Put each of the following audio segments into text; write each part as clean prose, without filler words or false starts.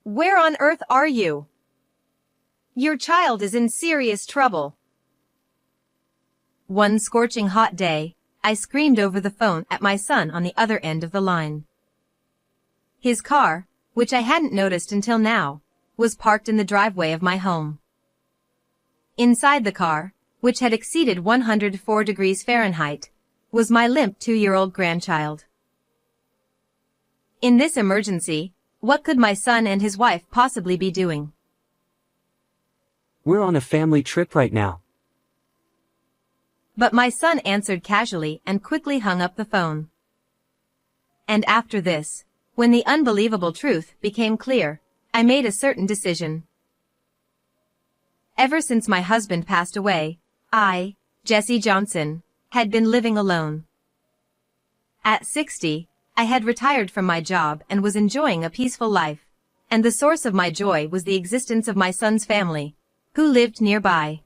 Where on earth are you? Your child is in serious trouble. One scorching hot day, I screamed over the phone at my son on the other end of the line. His car, which I hadn't noticed until now, was parked in the driveway of my home. Inside the car, which had exceeded 104 degrees Fahrenheit, was my limp 2-year-old grandchild. In this emergency, what could my son and his wife possibly be doing? We're on a family trip right now. But my son answered casually and quickly hung up the phone. And after this, when the unbelievable truth became clear, I made a certain decision. Ever since my husband passed away, I, Jesse Johnson, had been living alone. At 60, I had retired from my job and was enjoying a peaceful life, and the source of my joy was the existence of my son's family, who lived nearby.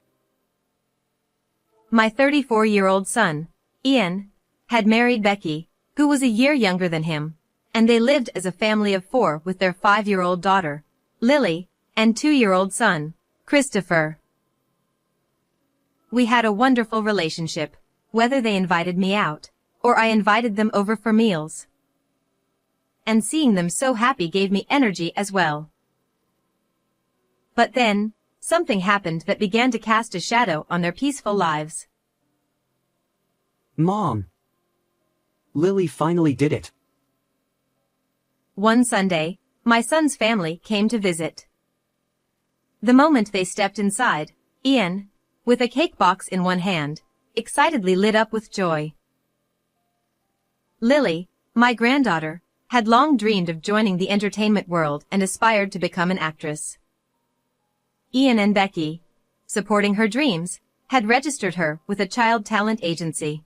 My 34-year-old son, Ian, had married Becky, who was a year younger than him, and they lived as a family of 4 with their 5-year-old daughter, Lily, and 2-year-old son, Christopher. We had a wonderful relationship, whether they invited me out, or I invited them over for meals. And seeing them so happy gave me energy as well. But then, something happened that began to cast a shadow on their peaceful lives. Mom! Lily finally did it. One Sunday, my son's family came to visit. The moment they stepped inside, Ian, with a cake box in one hand, excitedly lit up with joy. Lily, my granddaughter, had long dreamed of joining the entertainment world and aspired to become an actress. Ian and Becky, supporting her dreams, had registered her with a child talent agency.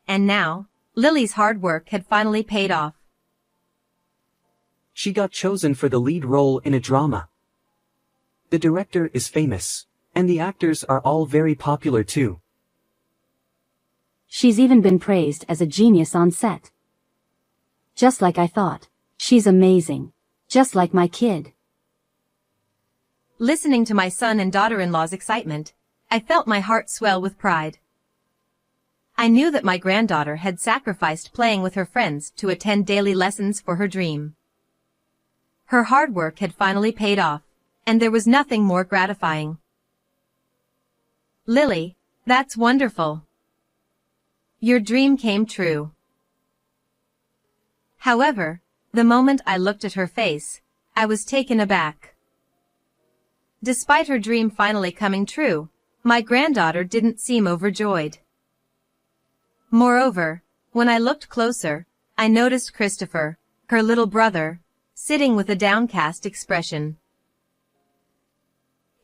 And now, Lily's hard work had finally paid off. She got chosen for the lead role in a drama. The director is famous, and the actors are all very popular too. She's even been praised as a genius on set. Just like I thought. She's amazing. Just like my kid. Listening to my son and daughter-in-law's excitement, I felt my heart swell with pride. I knew that my granddaughter had sacrificed playing with her friends to attend daily lessons for her dream. Her hard work had finally paid off, and there was nothing more gratifying. Lily, that's wonderful. Your dream came true. However, the moment I looked at her face, I was taken aback. Despite her dream finally coming true, my granddaughter didn't seem overjoyed. Moreover, when I looked closer, I noticed Christopher, her little brother, sitting with a downcast expression.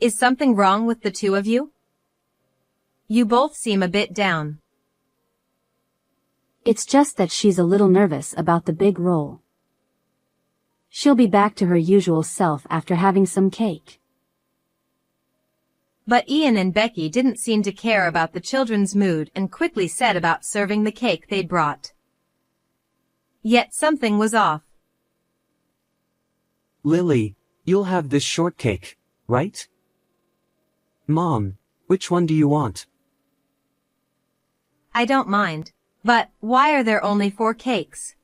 Is something wrong with the two of you? You both seem a bit down. It's just that she's a little nervous about the big role. She'll be back to her usual self after having some cake. But Ian and Becky didn't seem to care about the children's mood and quickly set about serving the cake they'd brought. Yet something was off. Lily, you'll have this shortcake, right? Mom, which one do you want? I don't mind, but why are there only 4 cakes?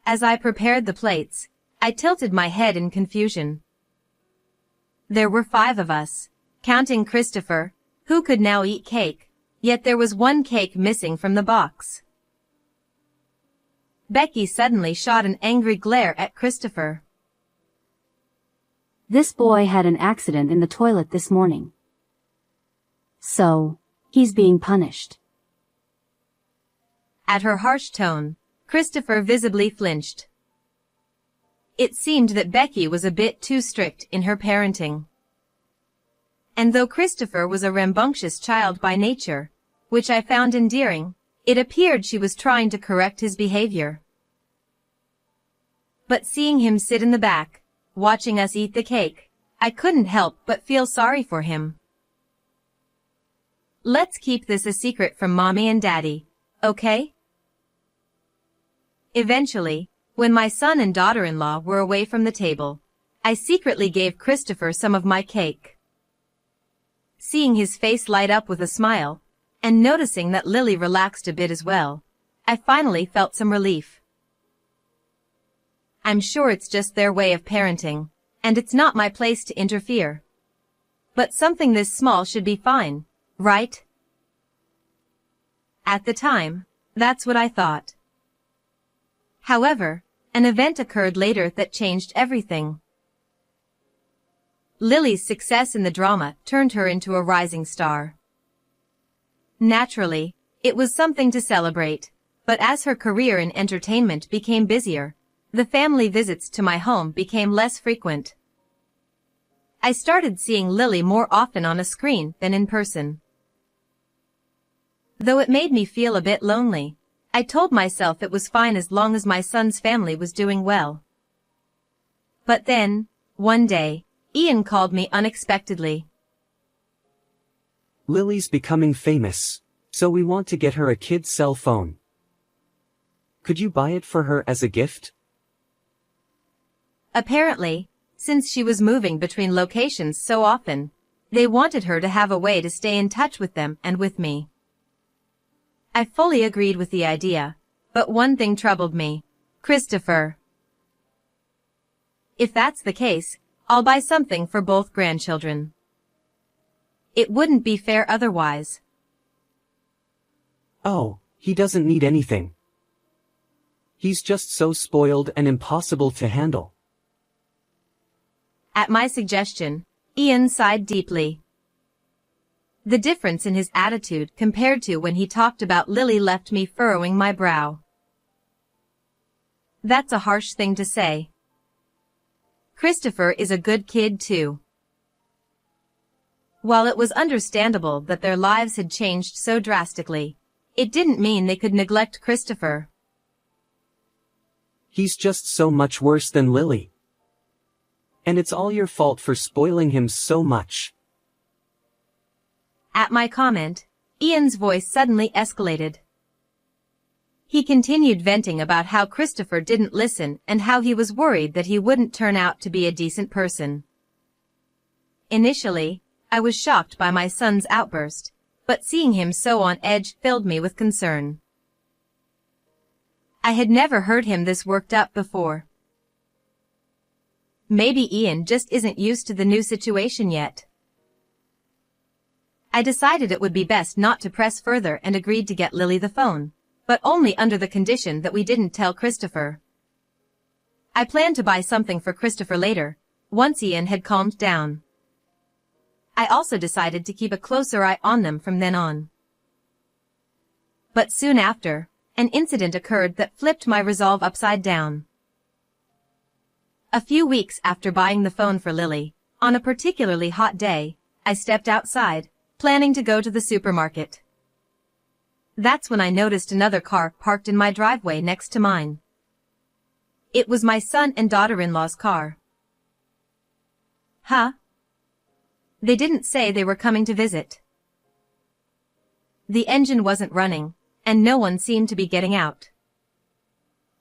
As I prepared the plates, I tilted my head in confusion. There were 5 of us, counting Christopher, who could now eat cake, yet there was 1 cake missing from the box. Becky suddenly shot an angry glare at Christopher. This boy had an accident in the toilet this morning. So, he's being punished. At her harsh tone, Christopher visibly flinched. It seemed that Becky was a bit too strict in her parenting. And though Christopher was a rambunctious child by nature, which I found endearing, it appeared she was trying to correct his behavior. But seeing him sit in the back, watching us eat the cake, I couldn't help but feel sorry for him. Let's keep this a secret from Mommy and Daddy, okay? Eventually, When my son and daughter-in-law were away from the table, I secretly gave Christopher some of my cake. Seeing his face light up with a smile, and noticing that Lily relaxed a bit as well, I finally felt some relief. I'm sure it's just their way of parenting, and it's not my place to interfere. But something this small should be fine, right? At the time, that's what I thought. However, an event occurred later that changed everything. Lily's success in the drama turned her into a rising star. Naturally, it was something to celebrate, but as her career in entertainment became busier, the family visits to my home became less frequent. I started seeing Lily more often on a screen than in person. Though it made me feel a bit lonely, I told myself it was fine as long as my son's family was doing well. But then, one day, Ian called me unexpectedly. Lily's becoming famous, so we want to get her a kid's cell phone. Could you buy it for her as a gift? Apparently, since she was moving between locations so often, they wanted her to have a way to stay in touch with them and with me. I fully agreed with the idea, but one thing troubled me: Christopher. If that's the case, I'll buy something for both grandchildren. It wouldn't be fair otherwise. Oh, he doesn't need anything. He's just so spoiled and impossible to handle. At my suggestion, Ian sighed deeply. The difference in his attitude compared to when he talked about Lily left me furrowing my brow. That's a harsh thing to say. Christopher is a good kid too. While it was understandable that their lives had changed so drastically, it didn't mean they could neglect Christopher. He's just so much worse than Lily. And it's all your fault for spoiling him so much. At my comment, Ian's voice suddenly escalated. He continued venting about how Christopher didn't listen and how he was worried that he wouldn't turn out to be a decent person. Initially, I was shocked by my son's outburst, but seeing him so on edge filled me with concern. I had never heard him this worked up before. Maybe Ian just isn't used to the new situation yet. I decided it would be best not to press further and agreed to get Lily the phone, but only under the condition that we didn't tell Christopher. I planned to buy something for Christopher later, once Ian had calmed down. I also decided to keep a closer eye on them from then on. But soon after, an incident occurred that flipped my resolve upside down. A few weeks after buying the phone for Lily, on a particularly hot day, I stepped outside, planning to go to the supermarket. That's when I noticed another car parked in my driveway next to mine. It was my son and daughter-in-law's car. Huh? They didn't say they were coming to visit. The engine wasn't running, and no one seemed to be getting out.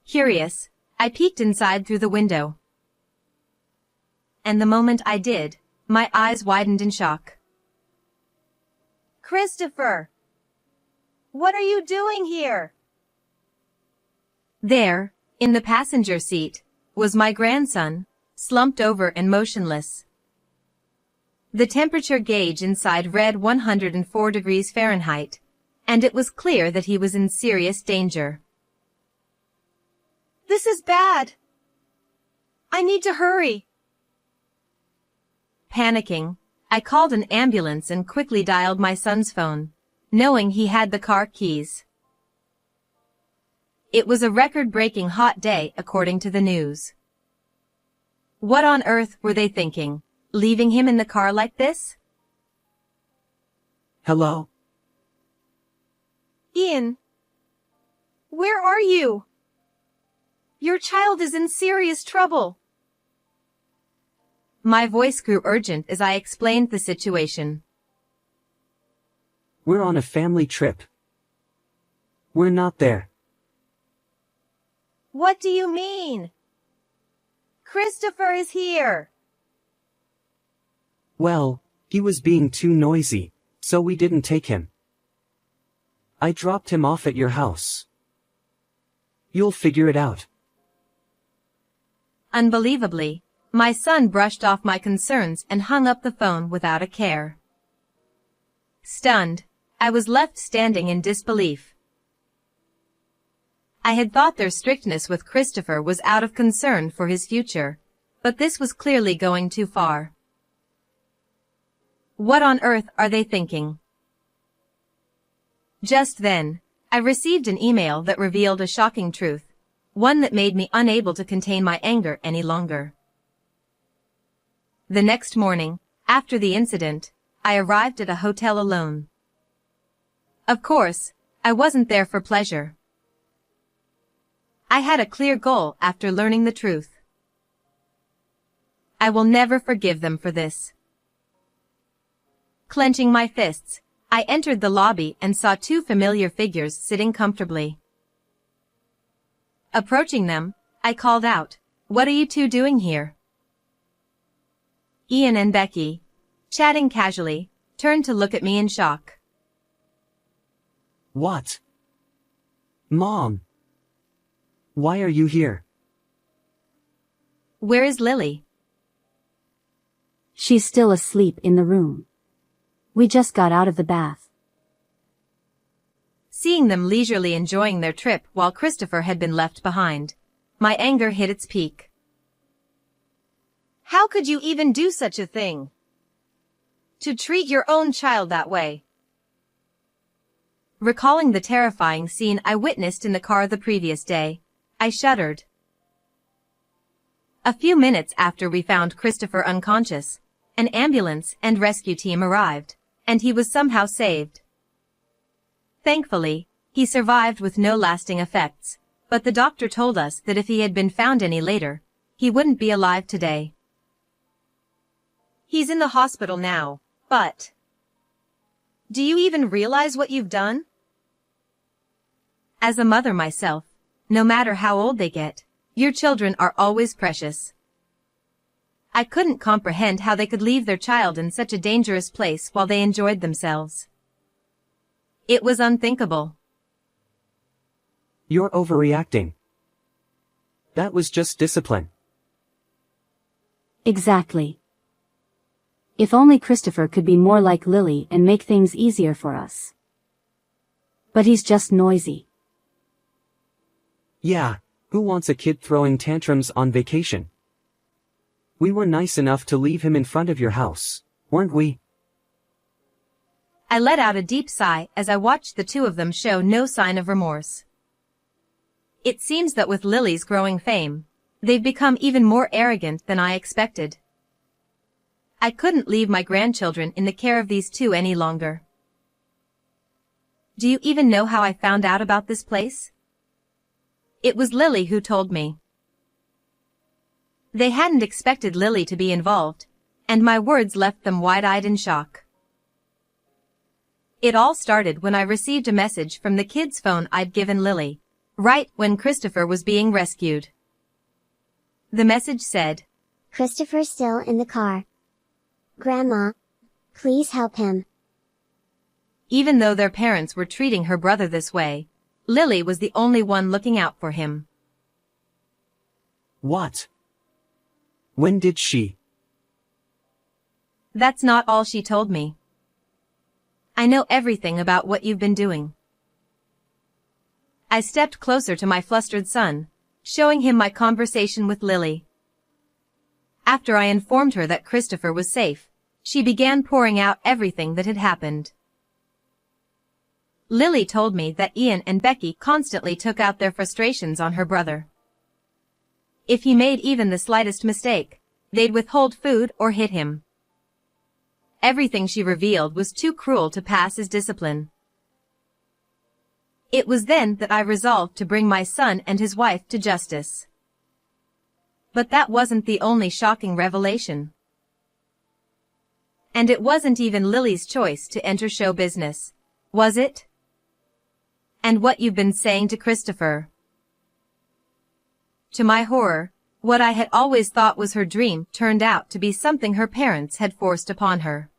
Curious, I peeked inside through the window. And the moment I did, my eyes widened in shock. Christopher! What are you doing here? There, in the passenger seat, was my grandson, slumped over and motionless. The temperature gauge inside read 104 degrees Fahrenheit, and it was clear that he was in serious danger. This is bad. I need to hurry. Panicking, I called an ambulance and quickly dialed my son's phone, knowing he had the car keys. It was a record-breaking hot day according to the news. What on earth were they thinking, leaving him in the car like this? Hello? Ian, where are you? Your child is in serious trouble. My voice grew urgent as I explained the situation. We're on a family trip. We're not there. What do you mean? Christopher is here. Well, he was being too noisy, so we didn't take him. I dropped him off at your house. You'll figure it out. Unbelievably, my son brushed off my concerns and hung up the phone without a care. Stunned, I was left standing in disbelief. I had thought their strictness with Christopher was out of concern for his future, but this was clearly going too far. What on earth are they thinking? Just then, I received an email that revealed a shocking truth, one that made me unable to contain my anger any longer. The next morning, after the incident, I arrived at a hotel alone. Of course, I wasn't there for pleasure. I had a clear goal after learning the truth. I will never forgive them for this. Clenching my fists, I entered the lobby and saw two familiar figures sitting comfortably. Approaching them, I called out, "What are you two doing here?" Ian and Becky, chatting casually, turned to look at me in shock. What? Mom! Why are you here? Where is Lily? She's still asleep in the room. We just got out of the bath. Seeing them leisurely enjoying their trip while Christopher had been left behind, my anger hit its peak. How could you even do such a thing? To treat your own child that way? Recalling the terrifying scene I witnessed in the car the previous day, I shuddered. A few minutes after we found Christopher unconscious, an ambulance and rescue team arrived, and he was somehow saved. Thankfully, he survived with no lasting effects, but the doctor told us that if he had been found any later, he wouldn't be alive today. He's in the hospital now, but... Do you even realize what you've done? As a mother myself, no matter how old they get, your children are always precious. I couldn't comprehend how they could leave their child in such a dangerous place while they enjoyed themselves. It was unthinkable. You're overreacting. That was just discipline. Exactly. If only Christopher could be more like Lily and make things easier for us. But he's just noisy. Yeah, who wants a kid throwing tantrums on vacation? We were nice enough to leave him in front of your house, weren't we? I let out a deep sigh as I watched the two of them show no sign of remorse. It seems that with Lily's growing fame, they've become even more arrogant than I expected. I couldn't leave my grandchildren in the care of these two any longer. Do you even know how I found out about this place? It was Lily who told me. They hadn't expected Lily to be involved, and my words left them wide-eyed in shock. It all started when I received a message from the kid's phone I'd given Lily, right when Christopher was being rescued. The message said, "Christopher's still in the car. Grandma, please help him." Even though their parents were treating her brother this way, Lily was the only one looking out for him. What? When did she? That's not all she told me. I know everything about what you've been doing. I stepped closer to my flustered son, showing him my conversation with Lily. After I informed her that Christopher was safe, she began pouring out everything that had happened. Lily told me that Ian and Becky constantly took out their frustrations on her brother. If he made even the slightest mistake, they'd withhold food or hit him. Everything she revealed was too cruel to pass as discipline. It was then that I resolved to bring my son and his wife to justice. But that wasn't the only shocking revelation. And it wasn't even Lily's choice to enter show business, was it? And what you've been saying to Christopher. To my horror, what I had always thought was her dream turned out to be something her parents had forced upon her.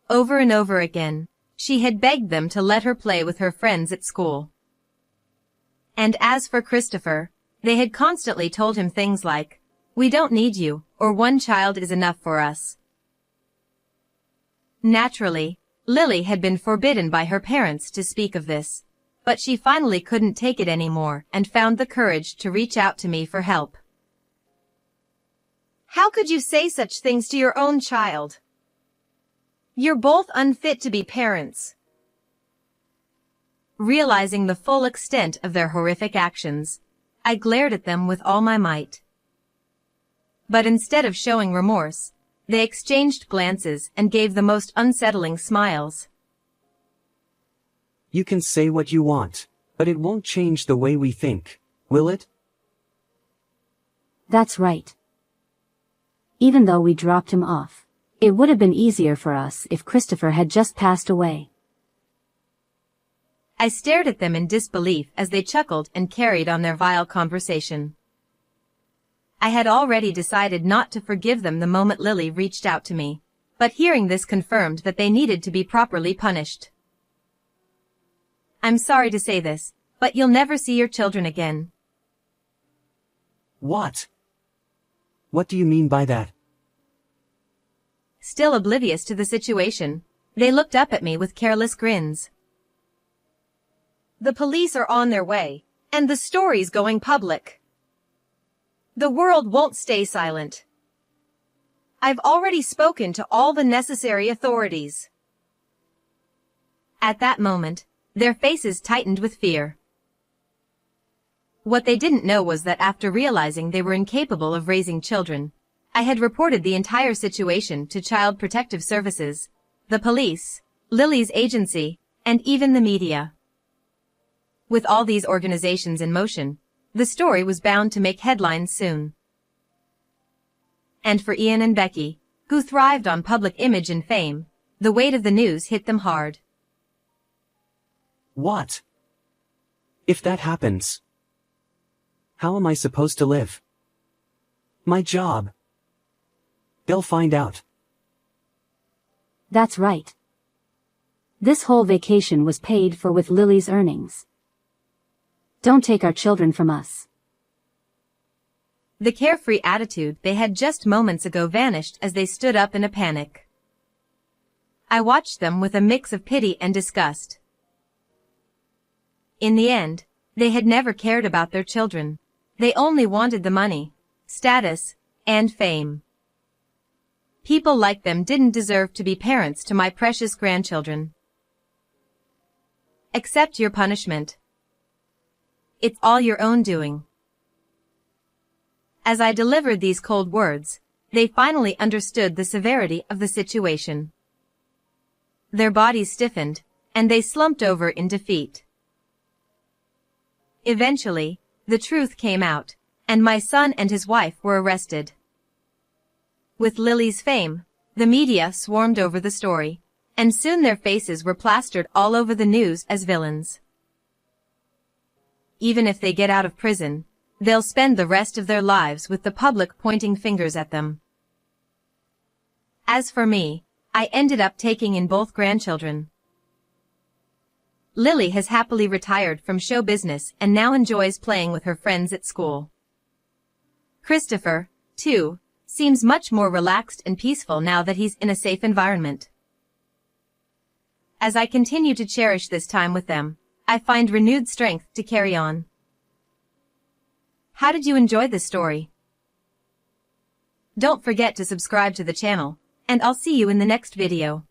Over and over again, she had begged them to let her play with her friends at school. And as for Christopher, they had constantly told him things like, "We don't need you," or "One child is enough for us." Naturally, Lily had been forbidden by her parents to speak of this, but she finally couldn't take it anymore and found the courage to reach out to me for help. "How could you say such things to your own child? You're both unfit to be parents." Realizing the full extent of their horrific actions, I glared at them with all my might. But instead of showing remorse, they exchanged glances and gave the most unsettling smiles. You can say what you want, but it won't change the way we think, will it? That's right. Even though we dropped him off, it would have been easier for us if Christopher had just passed away. I stared at them in disbelief as they chuckled and carried on their vile conversation. I had already decided not to forgive them the moment Lily reached out to me, but hearing this confirmed that they needed to be properly punished. "I'm sorry to say this, but you'll never see your children again." What? What do you mean by that? Still oblivious to the situation, they looked up at me with careless grins. "The police are on their way, and the story's going public. The world won't stay silent. I've already spoken to all the necessary authorities." At that moment, their faces tightened with fear. What they didn't know was that after realizing they were incapable of raising children, I had reported the entire situation to Child Protective Services, the police, Lily's agency, and even the media. With all these organizations in motion, the story was bound to make headlines soon. And for Ian and Becky, who thrived on public image and fame, the weight of the news hit them hard. What? If that happens, how am I supposed to live? My job. They'll find out. That's right. This whole vacation was paid for with Lily's earnings. Don't take our children from us. The carefree attitude they had just moments ago vanished as they stood up in a panic. I watched them with a mix of pity and disgust. In the end, they had never cared about their children. They only wanted the money, status, and fame. People like them didn't deserve to be parents to my precious grandchildren. Accept your punishment. It's all your own doing. As I delivered these cold words, they finally understood the severity of the situation. Their bodies stiffened, and they slumped over in defeat. Eventually, the truth came out, and my son and his wife were arrested. With Lily's fame, the media swarmed over the story, and soon their faces were plastered all over the news as villains. Even if they get out of prison, they'll spend the rest of their lives with the public pointing fingers at them. As for me, I ended up taking in both grandchildren. Lily has happily retired from show business and now enjoys playing with her friends at school. Christopher, too, seems much more relaxed and peaceful now that he's in a safe environment. As I continue to cherish this time with them, I find renewed strength to carry on. How did you enjoy this story? Don't forget to subscribe to the channel, and I'll see you in the next video.